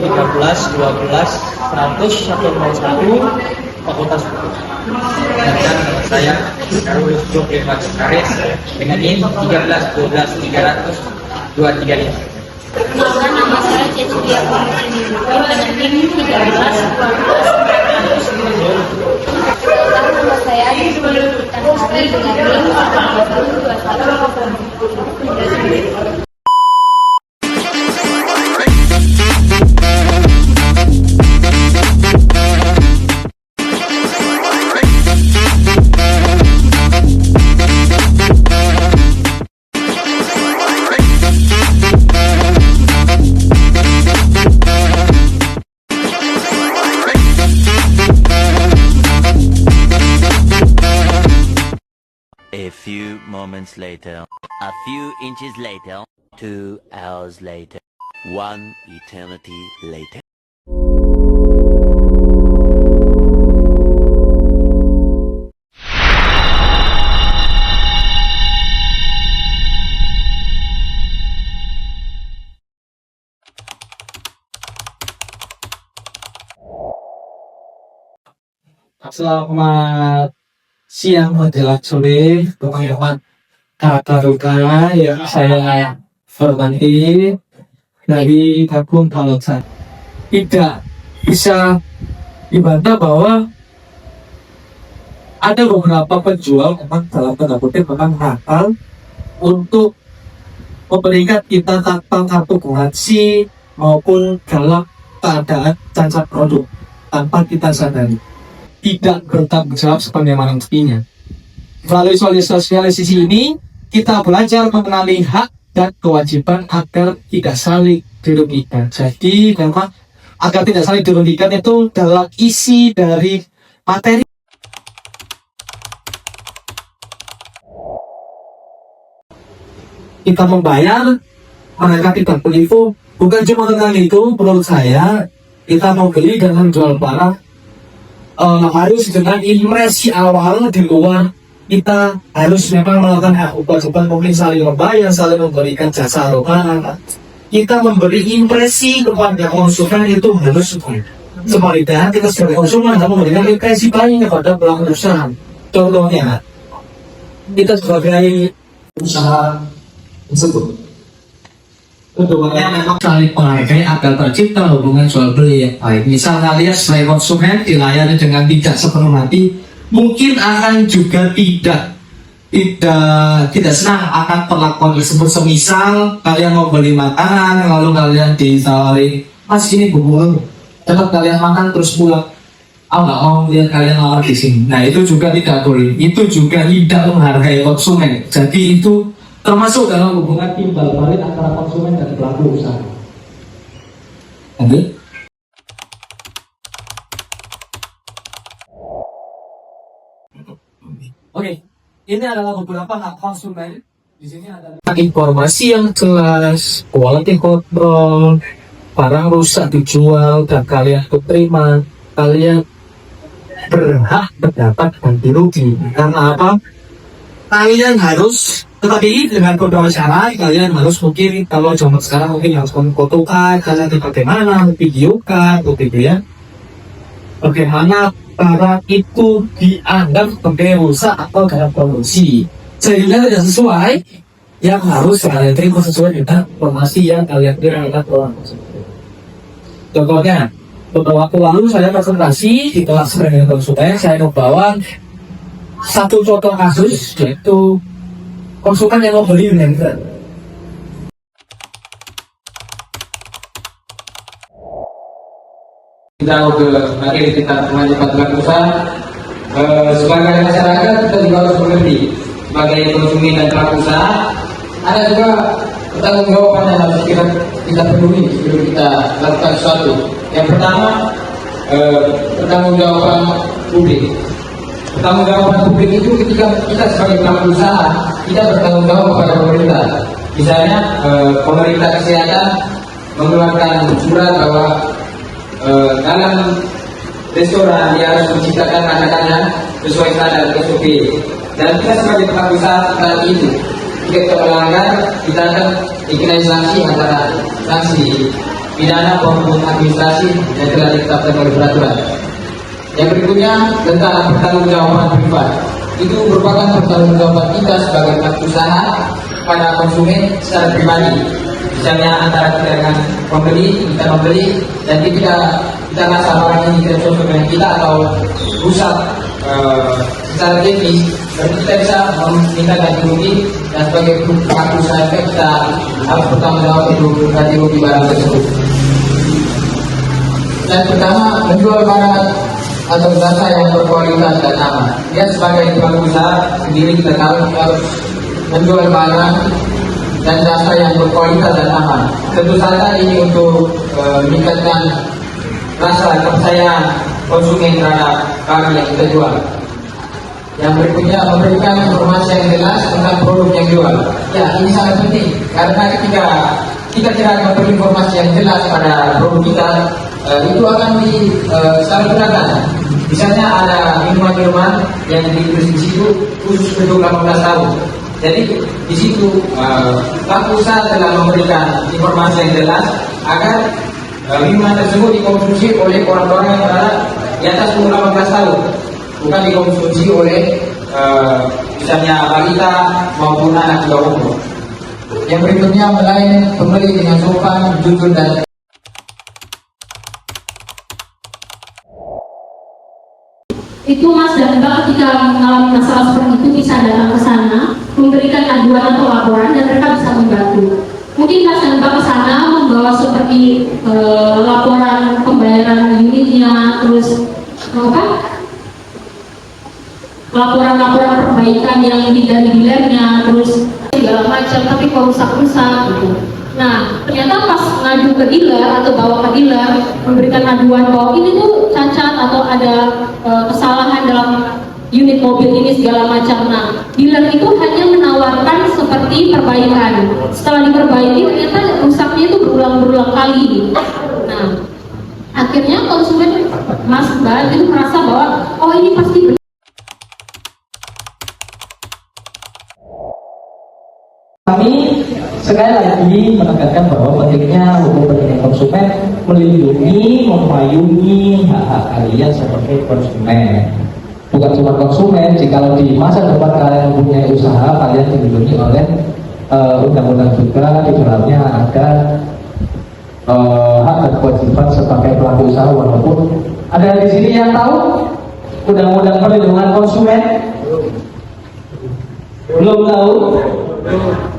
13, 12, 100, 101 fakultas hukum. Dan saya Darul Jokri Karis dengan NIM 13, 12, 300, 235. Perkenalkan, nama saya Cecilia dengan NIM 13, 12, 300. Nama saya Rizky Tanusri dengan NIM 21, 21. A few moments later, a few inches later, 2 hours later, 1 eternity later. Selamat siang menjelang sore teman-teman Kataruka yang saya hormati dari Gabung Balosan. Tidak bisa dibantah bahwa ada beberapa penjual memang dalam tanda kutip memang nakal untuk memberikan kita kartu garansi maupun dalam keadaan cacat produk tanpa kita sadari, tidak bertanggung jawab sebagaimana mestinya. Melalui sosialisasi ini, kita belajar mengenali hak dan kewajiban agar tidak saling dirugikan. Jadi, memang agar tidak saling dirugikan itu dalam isi dari materi. Kita membayar, mereka tidak berinfo. Bukan cuma tentang itu, menurut saya, kita mau beli dan menjual barang harus dengan impresi awal di luar. Kita harus memang melakukan hak kewajiban, mungkin saling membayar, saling memberikan jasa lokal. Kita memberi impresi kepada konsumen itu harus sebaliknya kita sebagai konsumen harus memberikan impresi baik kepada pelaku usaha. Contohnya, kita sebagai usaha tersebut keduanya memang saling menghargai agar tercipta hubungan jual beli yang baik. Misal kalian sebagai konsumen dilayani dengan tidak sepenuh hati, mungkin akan juga tidak senang akan perlakuan tersebut. Semisal kalian mau beli makanan lalu kalian ditawari, "Mas, ini bubur, dapat kalian makan terus pulang. Aku nggak mau lihat kalian lama di sini." Nah, itu juga tidak boleh. Itu juga tidak menghargai konsumen. Jadi itu termasuk dalam hubungan timbal balik antara konsumen dan pelaku usaha. Oke. Oke, ini adalah beberapa hak konsumen. Di sini ada informasi yang jelas, quality control, barang rusak dijual dan kalian terima, kalian berhak mendapat ganti rugi. Karena apa? Kalian harus, tetapi dengan beberapa cara kalian harus mungkin kalau zaman sekarang mungkin harus memfotokan kalian bagaimana, videokan, gitu ya. Bagaimana barang itu dianggap sebagai rusak atau dalam kondisi sehingga tidak sesuai yang harus kalian terima sesuai dengan informasi yang kalian terima orang tersebut. Contohnya, beberapa waktu lalu saya presentasi di kelas sebagai konsultan, saya membawa satu contoh kasus yaitu konsumen yang mau beli blender. Kita materi kita mengajukan usaha sebagai masyarakat kita juga harus mengerti sebagai konsumen dan pelaku usaha ada juga pertanggungjawaban yang harus kita penuhi sebelum kita lakukan sesuatu. Yang pertama pertanggungjawaban publik. Pertanggungjawaban publik itu ketika kita sebagai pelaku usaha kita bertanggung jawab kepada pemerintah. Misalnya pemerintah kesehatan mengeluarkan surat bahwa dalam restoran dia harus menciptakan makanannya sesuai standar SOP. Dan kita sebagai pelaku usaha saat itu jika kita melanggar kita akan dikenai sanksi antara sanksi pidana maupun administrasi yang telah ditetapkan oleh peraturan. Yang berikutnya tentang pertanggungjawaban privat. Itu merupakan pertanggungjawaban kita sebagai pelaku usaha pada konsumen secara pribadi. Misalnya antara kita dengan pembeli, kita membeli, dan kita rasa barang ini tidak cocok dengan kita atau rusak secara teknis, berarti kita bisa meminta ganti rugi, dan sebagai pelaku usaha kita harus bertanggung jawab untuk ganti rugi barang tersebut. Dan pertama, menjual barang atau jasa yang berkualitas dan aman. Dia sebagai pelaku usaha sendiri kita tahu harus menjual barang dan jasa yang berkualitas dan aman. Tentu saja ini untuk meningkatkan rasa kepercayaan konsumen terhadap barang yang kita jual. Yang berikutnya, memberikan informasi yang jelas tentang produk yang dijual. Ya, ini sangat penting karena ketika kita tidak memberi informasi yang jelas pada produk kita, itu akan disalahgunakan. Misalnya ada minuman-minuman yang ditulis di situ khusus untuk 18 tahun. Jadi di situ pelaku usaha telah memberikan informasi yang jelas agar minuman tersebut dikonsumsi oleh orang-orang yang berada di atas umur 18 tahun, bukan dikonsumsi oleh misalnya balita maupun anak di bawah umur. Yang berikutnya, melayani pembeli dengan sopan, jujur dan Itu Mas dan Mbak ketika mengalami masalah seperti itu bisa datang ke sana, memberikan aduan atau laporan, dan mereka bisa membantu. Mungkin Mas dan Mbak ke sana membawa seperti laporan pembayaran unitnya, terus laporan-laporan perbaikan yang dari dealernya, terus segala macam, tapi kok rusak-rusak gitu. Nah, ternyata pas ngadu ke dealer atau bawa ke dealer, memberikan aduan bahwa ini tuh cacat atau ada kesalahan dalam unit mobil ini segala macam. Nah, dealer itu hanya menawarkan seperti perbaikan. Setelah diperbaiki, ternyata rusaknya itu berulang-berulang kali. Nah, akhirnya konsumen Mas Mbak itu merasa bahwa oh ini pasti benar. Kami sekali lagi menekankan bahwa pentingnya hukum perlindungan konsumen melindungi, memayungi hak-hak kalian sebagai konsumen. Bukan cuma konsumen, jika di masa depan kalian mempunyai usaha, kalian dilindungi oleh undang-undang juga. Di dalamnya ada hak dan kewajiban sebagai pelaku usaha. Walaupun ada di sini yang tahu undang-undang perlindungan konsumen, belum tahu.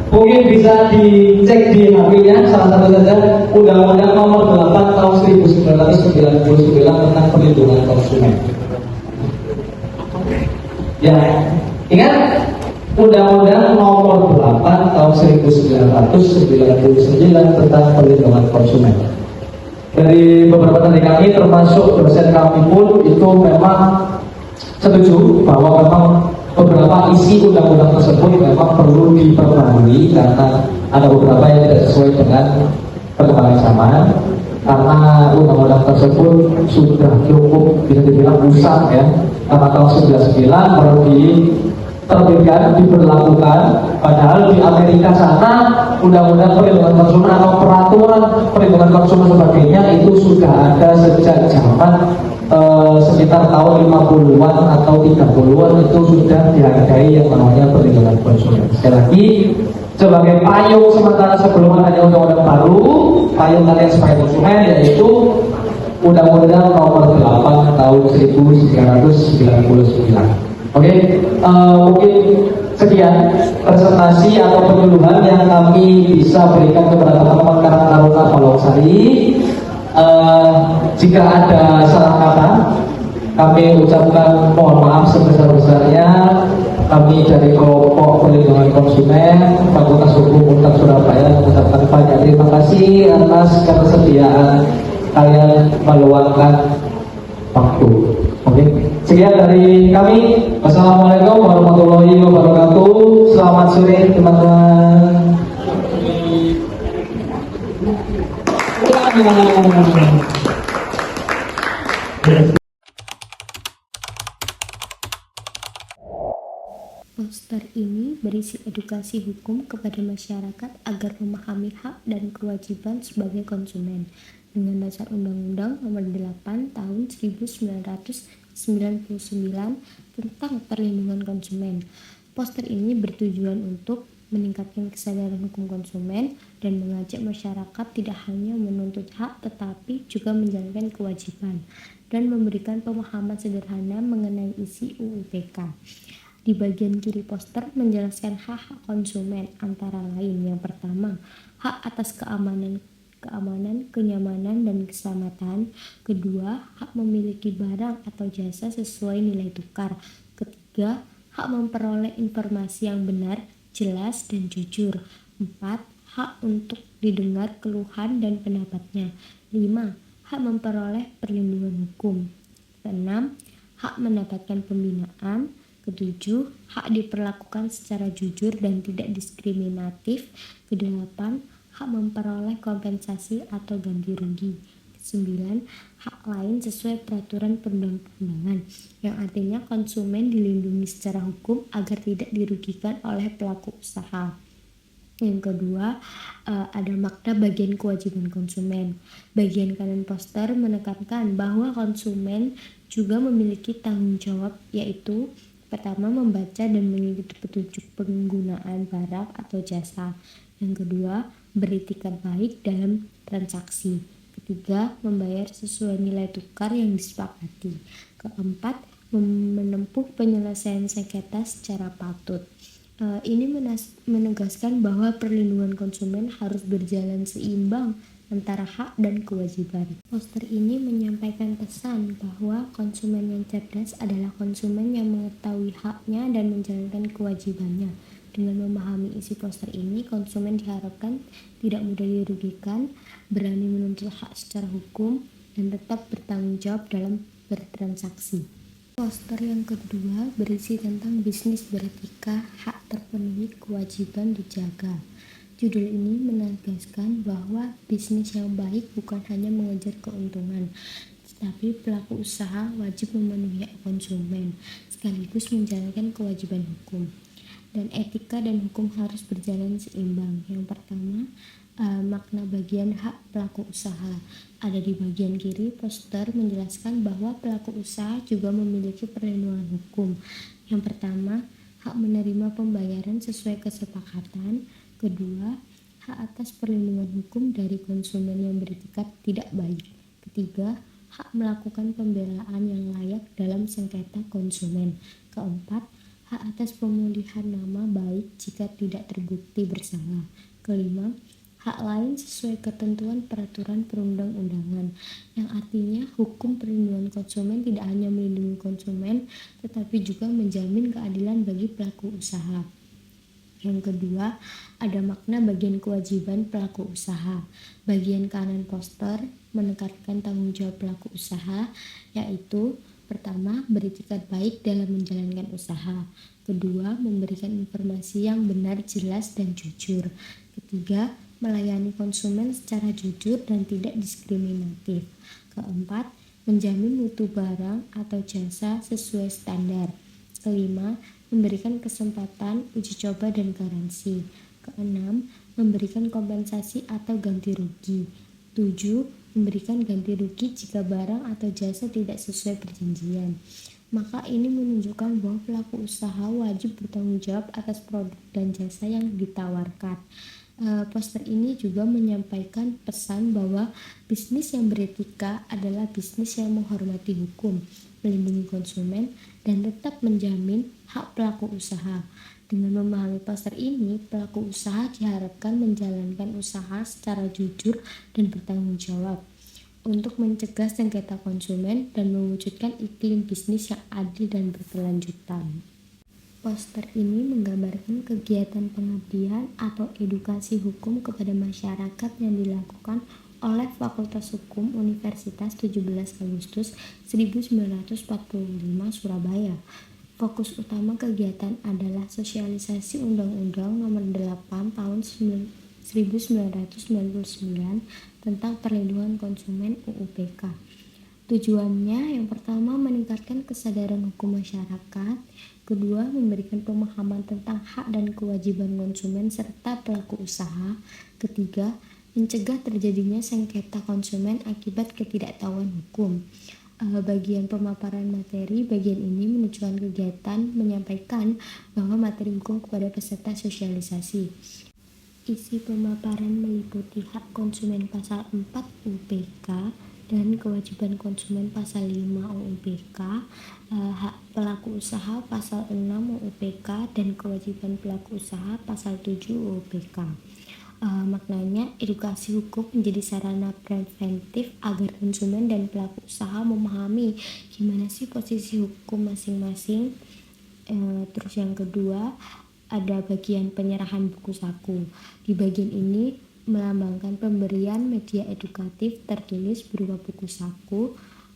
Mungkin bisa dicek di HP-nya, salah satu saja Undang-Undang Nomor 8 Tahun 1999 tentang perlindungan konsumen. Ya, ingat Undang-Undang Nomor 8 Tahun 1999 tentang perlindungan konsumen. Dari beberapa teman kami, termasuk dosen kami pun, itu memang setuju bahwa memang beberapa isi undang-undang tersebut memang perlu diperbarui karena ada beberapa yang tidak sesuai dengan perkembangan zaman, karena undang-undang tersebut sudah cukup bisa dibilang rusak ya, karena tahun 99 baru diterbitkan, diberlakukan, padahal di Amerika sana undang-undang perlindungan konsumen atau peraturan perlindungan konsumen sebagainya itu sudah ada sejak zaman sekitar tahun 50-an atau 30-an itu sudah dihargai yang namanya perlindungan konsumen. Sekali lagi, sebagai payung sementara sebelum adanya undang-undang baru, payung kalian sebagai konsumen yaitu Undang-Undang Nomor 8 Tahun 1999. Oke, mungkin sekian presentasi atau penyuluhan yang kami bisa berikan kepada teman-teman Karang Taruna Palongsari. Jika ada salah kata, kami ucapkan mohon maaf sebesar-besarnya. Kami dari kelompok perlindungan konsumen Fakultas Hukum Unpad Surabaya mengucapkan banyak terima kasih atas ketersediaan kalian meluangkan waktu. Oke, sekian dari kami. Wassalamualaikum warahmatullahi wabarakatuh. Selamat sore teman-teman. Poster ini ini berisi edukasi hukum kepada masyarakat agar memahami hak dan kewajiban sebagai konsumen dengan dasar Undang-Undang Nomor 8 Tahun 1999 tentang perlindungan konsumen. Poster ini bertujuan untuk meningkatkan kesadaran hukum konsumen dan mengajak masyarakat tidak hanya menuntut hak tetapi juga menjalankan kewajiban dan memberikan pemahaman sederhana mengenai isi UU PK. Di bagian kiri poster menjelaskan hak-hak konsumen antara lain yang pertama, hak atas keamanan, kenyamanan, dan keselamatan. Kedua, hak memiliki barang atau jasa sesuai nilai tukar. Ketiga, hak memperoleh informasi yang benar, jelas, dan jujur. 4. Hak untuk didengar keluhan dan pendapatnya. 5. Hak memperoleh perlindungan hukum. 6. Hak mendapatkan pembinaan. 7. Hak diperlakukan secara jujur dan tidak diskriminatif. 8. Hak memperoleh kompensasi atau ganti rugi. 9. Hak lain sesuai peraturan perundang-undangan, yang artinya konsumen dilindungi secara hukum agar tidak dirugikan oleh pelaku usaha. Yang kedua, ada makna bagian kewajiban konsumen. Bagian kanan poster menekankan bahwa konsumen juga memiliki tanggung jawab, yaitu pertama, membaca dan mengikuti petunjuk penggunaan barang atau jasa. Yang kedua, beretikat baik dalam transaksi. Ketiga, membayar sesuai nilai tukar yang disepakati. Keempat, menempuh penyelesaian sengketa secara patut. Ini menegaskan bahwa perlindungan konsumen harus berjalan seimbang antara hak dan kewajiban. Poster ini menyampaikan pesan bahwa konsumen yang cerdas adalah konsumen yang mengetahui haknya dan menjalankan kewajibannya. Dengan memahami isi poster ini, konsumen diharapkan tidak mudah dirugikan, berani menuntut hak secara hukum, dan tetap bertanggung jawab dalam bertransaksi. Poster yang kedua berisi tentang bisnis beretika, hak terpenuhi, kewajiban dijaga. Judul ini menegaskan bahwa bisnis yang baik bukan hanya mengejar keuntungan, tetapi pelaku usaha wajib memenuhi hak konsumen, sekaligus menjalankan kewajiban hukum. Dan etika dan hukum harus berjalan seimbang. Yang pertama, makna bagian hak pelaku usaha. Ada di bagian kiri poster menjelaskan bahwa pelaku usaha juga memiliki perlindungan hukum. Yang pertama, hak menerima pembayaran sesuai kesepakatan. Kedua, hak atas perlindungan hukum dari konsumen yang beretikat tidak baik. Ketiga, hak melakukan pembelaan yang layak dalam sengketa konsumen. Keempat, hak atas pemulihan nama baik jika tidak terbukti bersalah. Kelima, hak lain sesuai ketentuan peraturan perundang-undangan, yang artinya hukum perlindungan konsumen tidak hanya melindungi konsumen, tetapi juga menjamin keadilan bagi pelaku usaha. Yang kedua, ada makna bagian kewajiban pelaku usaha. Bagian kanan poster menekankan tanggung jawab pelaku usaha, yaitu pertama, beretikat baik dalam menjalankan usaha. Kedua, memberikan informasi yang benar, jelas, dan jujur. Ketiga, melayani konsumen secara jujur dan tidak diskriminatif. Keempat, menjamin mutu barang atau jasa sesuai standar. Kelima, memberikan kesempatan uji coba dan garansi. Keenam, memberikan kompensasi atau ganti rugi. 7. Memberikan ganti rugi jika barang atau jasa tidak sesuai perjanjian. Maka ini menunjukkan bahwa pelaku usaha wajib bertanggung jawab atas produk dan jasa yang ditawarkan. Poster ini juga menyampaikan pesan bahwa bisnis yang beretika adalah bisnis yang menghormati hukum, melindungi konsumen, dan tetap menjamin hak pelaku usaha. Dengan memahami poster ini, pelaku usaha diharapkan menjalankan usaha secara jujur dan bertanggung jawab untuk mencegah sengketa konsumen dan mewujudkan iklim bisnis yang adil dan berkelanjutan. Poster ini menggambarkan kegiatan pengabdian atau edukasi hukum kepada masyarakat yang dilakukan oleh Fakultas Hukum Universitas 17 Agustus 1945 Surabaya. Fokus utama kegiatan adalah sosialisasi Undang-Undang Nomor 8 Tahun 1999 tentang perlindungan konsumen UU PK. Tujuannya yang pertama meningkatkan kesadaran hukum masyarakat, kedua memberikan pemahaman tentang hak dan kewajiban konsumen serta pelaku usaha, ketiga mencegah terjadinya sengketa konsumen akibat ketidaktahuan hukum. Bagian pemaparan materi, bagian ini menunjukkan kegiatan menyampaikan bahwa materi hukum kepada peserta sosialisasi. Isi pemaparan meliputi hak konsumen pasal 4 UPK dan kewajiban konsumen pasal 5 UPK, hak pelaku usaha pasal 6 UPK dan kewajiban pelaku usaha pasal 7 UPK. Maknanya edukasi hukum menjadi sarana preventif agar konsumen dan pelaku usaha memahami gimana sih posisi hukum masing-masing. Terus yang kedua ada bagian penyerahan buku saku. Di bagian ini melambangkan pemberian media edukatif tertulis berupa buku saku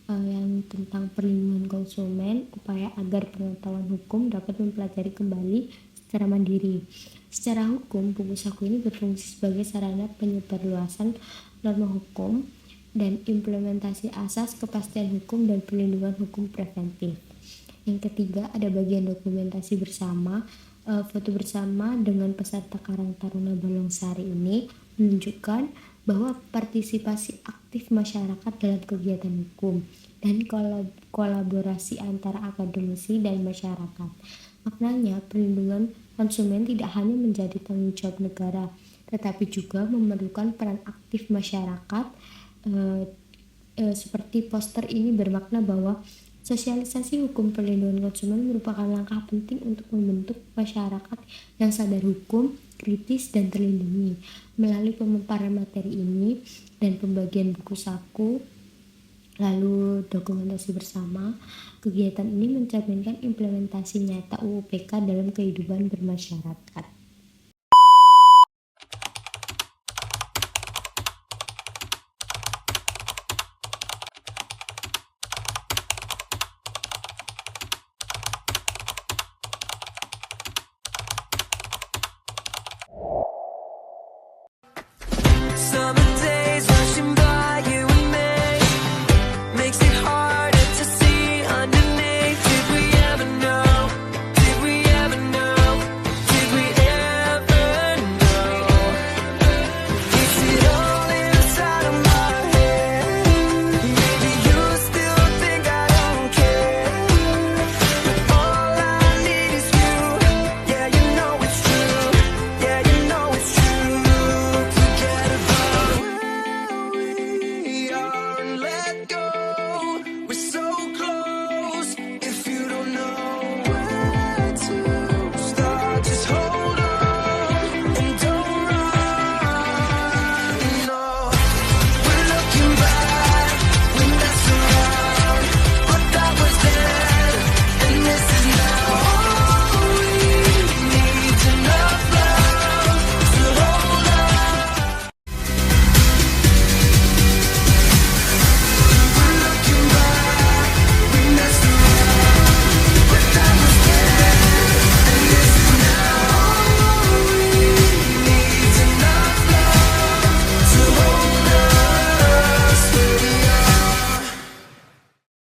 yang tentang perlindungan konsumen, upaya agar pengetahuan hukum dapat mempelajari kembali secara mandiri. Secara hukum, buku saku ini berfungsi sebagai sarana penyebarluasan norma hukum dan implementasi asas kepastian hukum dan perlindungan hukum preventif. Yang ketiga ada bagian dokumentasi bersama. Foto bersama dengan peserta Karang Taruna Balongsari ini menunjukkan bahwa partisipasi aktif masyarakat dalam kegiatan hukum dan kolaborasi antara akademisi dan masyarakat. Maknanya perlindungan konsumen tidak hanya menjadi tanggung jawab negara, tetapi juga memerlukan peran aktif masyarakat. Seperti poster ini bermakna bahwa sosialisasi hukum perlindungan konsumen merupakan langkah penting untuk membentuk masyarakat yang sadar hukum, kritis, dan terlindungi. Melalui pemaparan materi ini dan pembagian buku saku, lalu dokumentasi bersama, kegiatan ini mencerminkan implementasi nyata UUPK dalam kehidupan bermasyarakat.